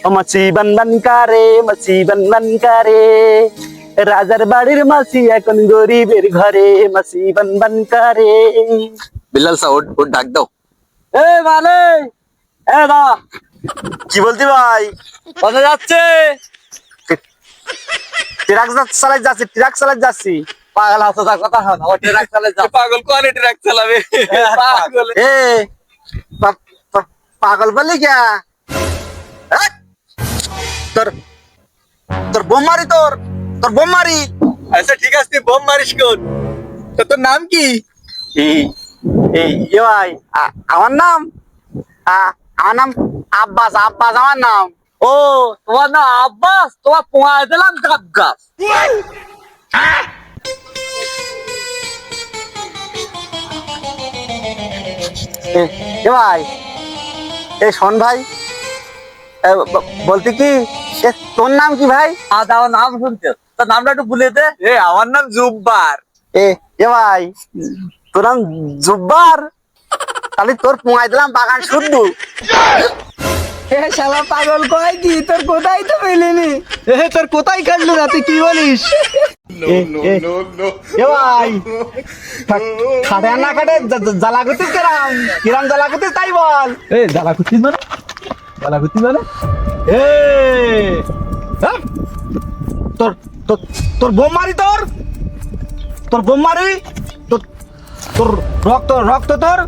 ও মাছি বানবান কারে মাছি বানবান কারে রাজার বাড়ির মাছি এখন গরিবের ঘরে মাছি বানবান কারে। বিল্লাল স্যার ওর ডাক দাও। এ মানে এ দা কি বলতি ভাই? কোথায় যাচ্ছে? ট্রাক চালাই যাচ্ছি, ট্রাক চালাই যাচ্ছি। পাগল আছে তার কথা হয় না, ও ট্রাক চালায় যা। পাগল কোন ট্রাক চালাবে? পাগল এ পাগল বলি क्या? তোর তোর বোম মারি, তোর তোর বোম মারি। আচ্ছা ঠিক আছে, তুই বোম মারিস কোন? তো তোর নাম কি? এই এই ভাই আমার নাম আমার নাম আব্বাস, আব্বাস আমার নাম। ও তোমার নাম আব্বাস, তোমার পোঁয়ায় দিলাম গাছ। এ ভাই এ শোন ভাই, বলতে কি তোর নাম কি ভাই? আমার নাম শুনতে, তোর নামটা একটু বলে দে। আমার নাম জুব্বার। এ ভাই তোর নাম জুব্বার? তাহলে তোর পোঁয়ায় দিলাম বাগান শুদ্ধ। শালা পাগল কয় কি, তোর কোথায় তো পেলিনি? তোর কোথায় কাটলো না, তুই কি বলিস? এ ভাই খাটে না খাটে জ্বালা করতিস কিরাম, কিরাম জ্বালা করতিস তাই বল। জ্বালা করছিস মানে? জ্বালা করছিস মানে? তোর তোর তোর বোম মারি, তোর তোর বোম মারি, তোর তোর রক্ত রক্ত তোর